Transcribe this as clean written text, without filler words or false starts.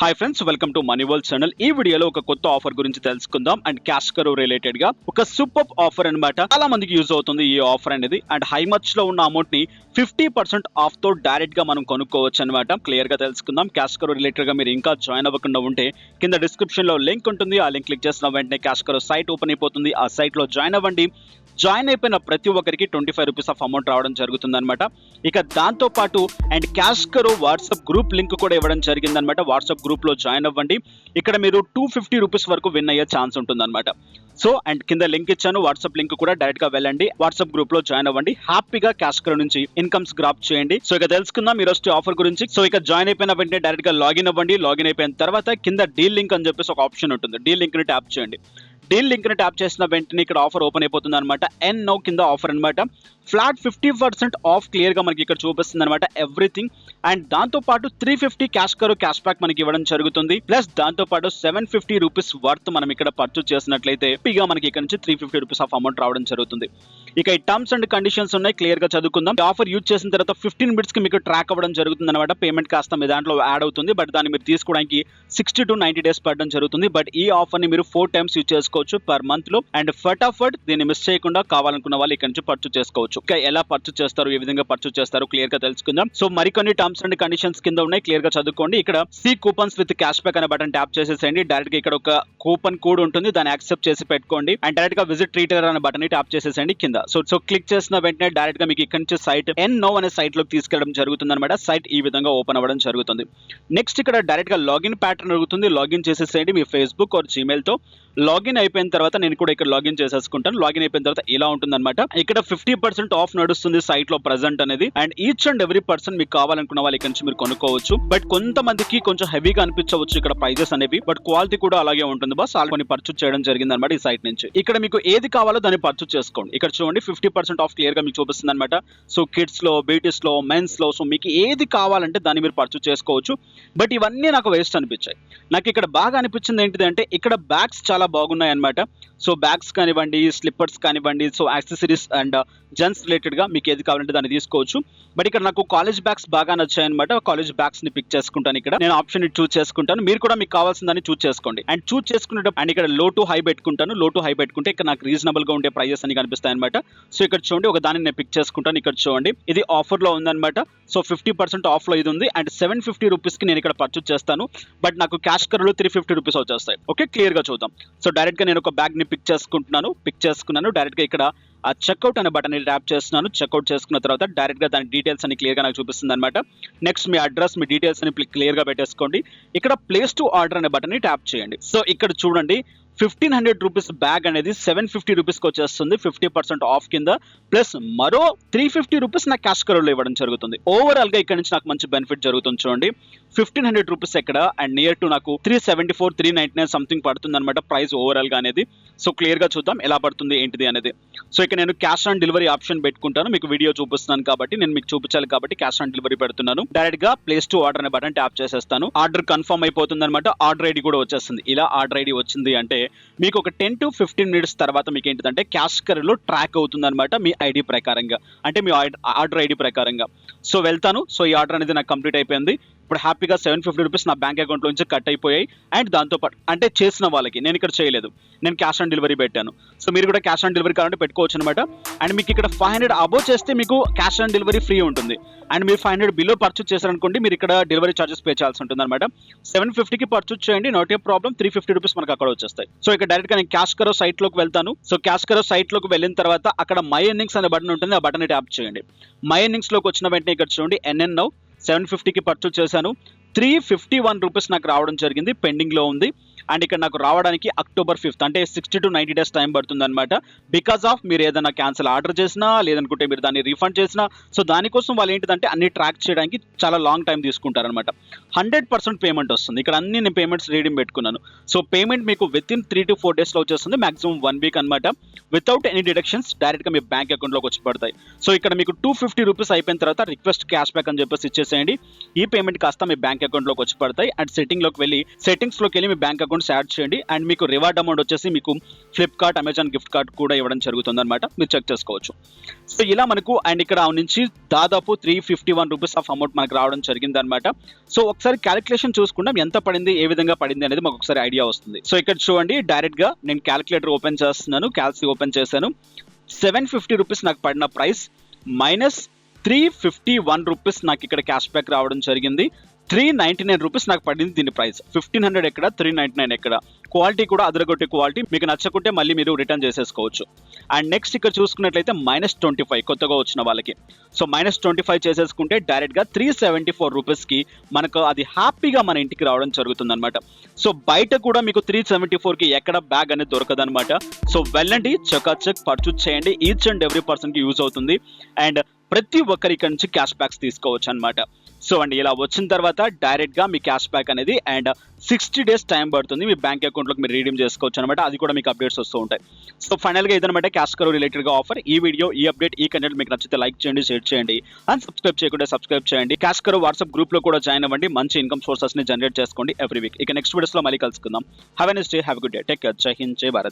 Hi friends, welcome to money world channel. ఈ వీడియోలో ఒక కొత్త ఆఫర్ గురించి తెలుసుకుందాం అండ్ క్యాష్ కరో రిలేటెడ్ గా ఒక సూపర్ ఆఫర్ అన్నమాట. చాలా మందికి యూజ్ అవుతుంది ఈ ఆఫర్ అనేది. అండ్ హై మచ్ లో ఉన్న అమౌంట్ ని 50% ఆఫ్ తో డైరెక్ట్ గా మనం కొనుక్కోవచ్చు అనమాట. క్లియర్ గా తెలుసుకుందాం. క్యాష్ కరో రిలేటెడ్ గా మీరు ఇంకా జాయిన్ అవ్వకుండా ఉంటే కింద డిస్క్రిప్షన్ లో లింక్ ఉంటుంది. ఆ లింక్ క్లిక్ చేసిన వెంటనే క్యాష్ కరో సైట్ ఓపెన్ అయిపోతుంది. ఆ సైట్ లో జాయిన్ అవ్వండి. జాయిన్ అయిపోయిన ప్రతి ఒక్కరికి 25 రూపీస్ ఆఫ్ అమౌంట్ రావడం జరుగుతుంది అనమాట. ఇక దాంతో పాటు అండ్ క్యాష్ కరో వాట్సాప్ గ్రూప్ లింక్ కూడా ఇవ్వడం జరిగింది అనమాట. వాట్సాప్ గ్రూప్ లో జాయిన్ అవ్వండి. ఇక్కడ మీరు 250 రూపీస్ వరకు విన్ అయ్యే ఛాన్స్ ఉంటుంది అనమాట. సో అండ్ కింద లింక్ ఇచ్చాను, వాట్సాప్ లింక్ కూడా డైరెక్ట్ గా వెళ్ళండి, వాట్సాప్ గ్రూప్ లో జాయిన్ అవ్వండి. హ్యాపీగా క్యాష్ కరో నుంచి ఇన్కమ్స్ గ్రాప్ చేయండి. సో ఇక తెలుసుకుందాం ఈ రోజు ఆఫర్ గురించి. సో ఇక జాయిన్ అయిపోయిన వెంటనే డైరెక్ట్ గా లాగిన్ అవ్వండి. లాగిన్ అయిపోయిన తర్వాత కింద డీల్ లింక్ అని చెప్పేసి ఒక ఆప్షన్ ఉంటుంది. డీల్ లింక్ ని ట్యాప్ చేయండి. డీల్ లింక్ ని ట్యాప్ చేసిన వెంటనే ఇక్కడ ఆఫర్ ఓపెన్ అయిపోతుంది అనమాట. ఎన్ నో కింద ఆఫర్ అనమాట. ఫ్లాట్ 50% ఆఫ్ క్లియర్ గా మనకి ఇక్కడ చూపిస్తుంది అనమాట ఎవ్రీథింగ్. అండ్ దాంతో పాటు 350 క్యాష్ కరో క్యాష్ బ్యాక్ మనకి ఇవ్వడం జరుగుతుంది. ప్లస్ దాంతో పాటు 750 రూపీస్ వర్త్ మనం ఇక్కడ పర్చేస్ చేసినట్లయితే ఇక మనకి ఇక్కడ నుంచి 350 రూపీస్ ఆఫ్ అమౌంట్ రావడం జరుగుతుంది. ఇక ఈ టర్మ్స్ అండ్ కండిషన్స్ ఉన్నాయి, క్లియర్ గా చదువుకుందాం. ఆఫర్ యూజ్ చేసిన తర్వాత 15 మినిట్స్ కి మీకు ట్రాక్ అవ్వడం జరుగుతుంది అనమాట. పేమెంట్ కాస్త మీ దాంట్లో యాడ్ అవుతుంది, బట్ దాన్ని మీరు తీసుకోవడానికి 60 to 90 డేస్ పడడం జరుగుతుంది. బట్ ఈ ఆఫర్ ని మీరు 4 టైమ్స్ యూజ్ చేసుకోవచ్చు పర్ మంత్ లో. అండ్ ఫటాఫట్ దీన్ని మిస్ చేయకుండా కావాలనుకున్న వాళ్ళు ఇక్కడ నుంచి పర్చేస్ చేసుకోవచ్చు. ఎలా పర్చేస్ చేస్తారు, ఏ విధంగా పర్చేస్ చేస్తారు క్లియర్ గా తెలుసుకుందాం. సో మరికొన్ని టర్మ్స్ అండ్ కండిషన్స్ కింద ఉన్నాయి, క్లియర్ గా చదువుకోండి. ఇక్కడ see coupons with cash back అనే బటన్ ట్యాప్ చేసేసేయండి. డైరెక్ట్ గా ఇక్కడ ఒక కూపన్ కోడ్ ఉంటుంది, దాన్ని యాక్సెప్ట్ చేసి పెట్టుకోండి. అండ్ డైరెక్ట్ గా విజిట్ రీటైలర్ అనే బటన్ ని ట్యాప్ చేసేసేయండి కింద. సో క్లిక్ చేసిన వెంటనే డైరెక్ట్ గా మీకు ఇక్కడ నుంచి సైట్ ఎన్ నో అనే సైట్ లోకి తీసుకెళ్ళడం జరుగుతుంది అనమాట. సైట్ ఈ విధంగా ఓపెన్ అవ్వడం జరుగుతుంది. నెక్స్ట్ ఇక్కడ డైరెక్ట్ గా లాగిన్ ప్యాటర్న్ అడుగుతుంది. లాగిన్ చేసేసేయండి మీ ఫేస్బుక్ ఆర్ జీమెయిల్ తో. లాగిన్ అయిపోయిన తర్వాత నేను కూడా ఇక్కడ లాగిన్ చేసేసుకుంటాను. లాగిన్ అయిపోయిన తర్వాత ఇలా ఉంటుంది అనమాట. ఇక్కడ 50% ఆఫ్ నడుస్తుంది సైట్ లో ప్రెజెంట్ అనేది. And each and every person మీకు కావాలనుకున్న వాళ్ళు ఇక్కడ నుంచి మీరు కొనుక్కోవచ్చు. బట్ కొంతమందికి కొంచెం హెవీగా అనిపించవచ్చు ఇక్కడ ప్రైజెస్ అనేవి, బట్ క్వాలిటీ కూడా అలాగే ఉంటుంది బాస్. ఆల్రెడీ పర్చేస్ చేయడం జరిగింది అనమాట ఈ సైట్ నుంచి. ఇక్కడ మీకు ఏది కావాలో దాన్ని పర్చేస్ చేసుకోండి. ఇక్కడ చూడండి 50% ఆఫ్ క్లియర్ గా మీకు చూపిస్తుంది అనమాట. సో కిడ్స్ లో, బేటీస్ లో, మెన్స్ లో, సో మీకు ఏది కావాలంటే దాన్ని మీరు పర్చేస్ చేసుకోవచ్చు. బట్ ఇవన్నీ నాకు వేస్ట్ అనిపించాయి. నాకు ఇక్కడ బాగా అనిపించింది ఏంటిది అంటే ఇక్కడ బ్యాగ్స్ చాలా బాగున్నాయి అనమాట. సో బ్యాగ్స్ కానివ్వండి, స్లిప్పర్స్ కానివ్వండి, so accessories and gents related గా మీకు ఏది కావాలంటే దాన్ని తీసుకోవచ్చు. బట్ ఇక్కడ నాకు కాలేజ్ బ్యాగ్స్ బాగా నచ్చాయి అనమాట. కాలేజ్ బ్యాగ్స్ ని పిక్ చేసుకుంటాను. ఇక్కడ నేను ఆప్షన్ ని చూస్ చేసుకుంటాను. మీరు కూడా మీకు కావాల్సిన దాన్ని చూస్ చేసుకోండి. అండ్ చూస్ చేసుకునేటప్పుడు అండ్ ఇక్కడ లో టు హై పెట్టుకుంటాను. లో టు హై పెట్టుకుంటే ఇక్కడ నాకు రీజనబుల్ గా ఉండే ప్రైజెస్ అని కనిపిస్తాయి అనమాట. సో ఇక్కడ చూడండి, ఒక దాన్ని నేను పిక్ చేసుకుంటాను. ఇక్కడ చూడండి, ఇది ఆఫర్ లో ఉందన్నమాట. సో 50% ఆఫ్ లో ఇది ఉంది. అండ్ 750 రూపీస్ కి నేను ఇక్కడ పర్చేస్ చేస్తాను. బట్ నాకు క్యాష్ కరోలో 350 రూపీస్ వచ్చేస్తాయి. ఓకే, క్లియర్ గా చూద్దాం. సో డైరెక్ట్ గా నేను ఒక బ్యాగ్ ని పిక్ చేసుకున్నాను. డైరెక్ట్ గా ఇక్కడ ఆ చెక్అవుట్ అనే బటన్ ని ట్యాప్ చేస్తున్నాను. చెక్అవుట్ చేసుకున్న తర్వాత డైరెక్ట్ గా దాని డీటెయిల్స్ అని క్లియర్ గా నాకు చూపిస్తుంది అనమాట. నెక్స్ట్ మీ అడ్రస్, మీ డీటెయిల్స్ అని క్లియర్ గా పెట్టేసుకోండి. ఇక్కడ ప్లేస్ టు ఆర్డర్ అనే బటన్ ని ట్యాప్ చేయండి. సో ఇక్కడ చూడండి 1500 రూపీస్ బ్యాగ్ అనేది 750 రూపీస్కి వచ్చేస్తుంది 50% ఆఫ్ కింద. ప్లస్ మరో 350 రూపీస్ నాకు క్యాష్ కరోలో ఇవ్వడం జరుగుతుంది. ఓవరాల్ గా ఇక్కడ నుంచి నాకు మంచి బెనిఫిట్ జరుగుతుంది. చూడండి 1500 రూపీస్ ఎక్కడ అండ్ నియర్ టు నాకు 374, 399 సంథింగ్ పడుతుంది అనమాట ప్రైస్ ఓవరాల్ గా అనేది. సో క్లియర్ గా చూద్దాం ఎలా పడుతుంది ఏంటిది అనేది. సో ఇక్కడ నేను క్యాష్ ఆన్ డెలివరీ ఆప్షన్ పెట్టుకుంటాను. మీకు వీడియో చూపిస్తున్నాను కాబట్టి, నేను మీకు చూపించాలి కాబట్టి క్యాష్ ఆన్ డెలివరీ పెడుతున్నాను. డైరెక్ట్ గా ప్లేస్ టు ఆర్డర్ అనే బటన్ ట్యాప్ చేసేస్తాను. ఆర్డర్ కన్ఫర్మ్ అయిపోతుంది అనమాట. ఆర్డర్ ఐడి కూడా వచ్చేస్తుంది. ఇలా ఆర్డర్ ఐడి వచ్చింది అంటే మీకు ఒక 10 to 15 మినిట్స్ తర్వాత మీకు ఏంటిదంటే క్యాష్ కరోలో ట్రాక్ అవుతుంది అనమాట మీ ఐడి ప్రకారంగా, అంటే మీ ఆర్డర్ ఐడి ప్రకారంగా. సో వెళ్తాను. సో ఈ ఆర్డర్ అనేది నాకు కంప్లీట్ అయిపోయింది. ఇప్పుడు హ్యాపీగా 750 రూపీస్ నా బ్యాంక్ అకౌంట్ నుంచి కట్ అయిపోయాయి. అండ్ దాంతోపాటు అంటే చేసిన వాళ్ళకి, నేను ఇక్కడ చేయలేదు, నేను క్యాష్ ఆన్ డెలివరీ పెట్టాను. సో మీరు కూడా క్యాష్ ఆన్ డెలివరీ కావాలంటే పెట్టుకోవచ్చు అనమాట. అండ్ మీకు ఇక్కడ 500 అబోవ్ చేస్తే మీకు క్యాష్ ఆన్ డెలివరీ ఫ్రీ ఉంటుంది. అండ్ మీరు 500 బిలో పర్చేస్ చేశారనుకోండి, మీరు ఇక్కడ డెలివరీ చార్జెస్ పే చేయాల్సి ఉంటుంది అనమాట. 750కి పర్చేస్ చేయండి, నాట్ ఏ ప్రాబ్లం. 350 రూపీస్ మనకు అక్కడ వచ్చేస్తాయి. సో ఇక్కడ డైరెక్ట్ గా నేను క్యాష్ కరో సైట్ లోకి వెళ్తాను. సో క్యాష్ కరో సైట్ లోకి వెళ్ళిన తర్వాత అక్కడ మై ఎర్నింగ్స్ అనే బటన్ ఉంటుంది. ఆ బటన్ ట్యాప్ చేయండి. మై ఎర్నింగ్స్ లోకి వచ్చిన వెంటనే ఇక్కడ చూడండి ఎన్ఎన్ నౌ 750కి పర్చేస్ చేశాను. 351 రూపీస్ నాకు రావడం జరిగింది, పెండింగ్ లో ఉంది. అండ్ ఇక్కడ నాకు రావడానికి October 5th అంటే 60 to 90 డేస్ టైం పడుతుంది అనమాట. బికాస్ ఆఫ్ మీరు ఏదైనా క్యాన్సిల్ ఆర్డర్ చేసినా, లేదనుకుంటే మీరు దాన్ని రీఫండ్ చేసినా, సో దానికోసం వాళ్ళు ఏంటిదంటే అన్ని ట్రాక్ చేయడానికి చాలా లాంగ్ టైం తీసుకుంటారనమాట. 100% పేమెంట్ వస్తుంది. ఇక్కడ అన్ని నేను పేమెంట్స్ రీడింగ్ పెట్టుకున్నాను. సో పేమెంట్ మీకు విత్ ఇన్ 3 to 4 డేస్ లో వచ్చేస్తుంది, మాక్సిమం 1 వీక్ అనమాట. వితౌట్ ఎనీ డిడక్షన్స్ డైరెక్ట్ గా మీ బ్యాంక్ అకౌంట్ లోకి వచ్చి పడతాయి. సో ఇక్కడ మీకు 250 రూపీస్ అయిపోయిన తర్వాత రిక్వెస్ట్ క్యాష్ బ్యాక్ అని చెప్పేసి ఇచ్చేసేయండి. ఈ పేమెంట్ కాస్త మీ బ్యాంక్ అకౌంట్ లోకి వచ్చి పడతాయి. అండ్ సెట్టింగ్ లోకి వెళ్ళి మీ బ్యాంక్ అకౌంట్ అకౌంట్స్ యాడ్ చేయండి అండ్ మీకు రివార్డ్ అమౌంట్ వచ్చేసి మీకు ఫ్లిప్కార్ట్, అమెజాన్ గిఫ్ట్ కార్డ్ కూడా ఇవ్వడం జరుగుతుంది అనమాట. మీరు చెక్ చేసుకోవచ్చు. సో ఇలా మనకు అండ్ ఇక్కడ నుంచి దాదాపు 351 రూపీస్ ఆఫ్ అమౌంట్ మనకు రావడం జరిగింది అనమాట. సో ఒకసారి క్యాలిక్యులేషన్ చూసుకుంటాం ఎంత పడింది, ఏ విధంగా పడింది అనేది మాకు ఒకసారి ఐడియా వస్తుంది. సో ఇక్కడ చూడండి, డైరెక్ట్ గా నేను క్యాలిక్యులేటర్ ఓపెన్ చేస్తున్నాను, క్యాల్సి ఓపెన్ చేశాను. 750 రూపీస్ నాకు పడిన ప్రైస్ మైనస్ 351 రూపీస్ నాకు ఇక్కడ క్యాష్ బ్యాక్ రావడం జరిగింది. 399 రూపీస్ నాకు పడింది దీని ప్రైస్. 1500 ఎక్కడ, 399 ఎక్కడ. క్వాలిటీ కూడా అదరగొట్టే క్వాలిటీ. మీకు నచ్చకుంటే మళ్ళీ మీరు రిటర్న్ చేసేసుకోవచ్చు. అండ్ నెక్స్ట్ ఇక్కడ చూసుకున్నట్లయితే -25 కొత్తగా వచ్చిన వాళ్ళకి. సో -25 చేసేసుకుంటే డైరెక్ట్గా 374 రూపీస్కి మనకు అది హ్యాపీగా మన ఇంటికి రావడం జరుగుతుంది అనమాట. సో బయట కూడా మీకు 374కి ఎక్కడ బ్యాగ్ అనేది దొరకదు అనమాట. సో వెళ్ళండి, చకాచక్ పర్చేజ్ చేయండి. ఈచ్ అండ్ ఎవ్రీ పర్సన్కి యూజ్ అవుతుంది అండ్ ప్రతి ఒక్కరి ఇక్కడ నుంచి క్యాష్ బ్యాక్స్ తీసుకోవచ్చు అనమాట. సో అండి ఇలా వచ్చిన తర్వాత డైరెక్ట్గా మీ క్యాష్ బ్యాక్ అనేది అండ్ 60 డేస్ టైం పడుతుంది మీ బ్యాంక్ అకౌంట్లోకి మీరు రీడీమ్ చేసుకోవచ్చు అనమాట. అది కూడా మీకు అప్డేట్స్ వస్తూ ఉంటాయి. సో ఫైనల్గా ఇదనమాట క్యాష్ కరో రిలేటెడ్గా ఆఫర్. ఈ వీడియో, ఈ అప్డేట్, ఈ కంటెంట్ మీకు నచ్చితే లైక్ చేయండి, షేర్ చేయండి అండ్ సబ్స్క్రైబ్ చేయకుండా సబ్స్క్రైబ్ చేయండి. క్యాష్ కరో వాట్సాప్ గ్రూప్లో కూడా జాయిన్ అవ్వండి. మంచి ఇన్కమ్ సోర్సెస్ని జనరేట్ చేసుకోండి ఎవ్రీ వీక్. ఇక నెక్స్ట్ వీడియోస్లో మళ్ళీ కలుసుకుందాం. Have a nice day, have a good day, take care, జై హింద్, జై భారత్.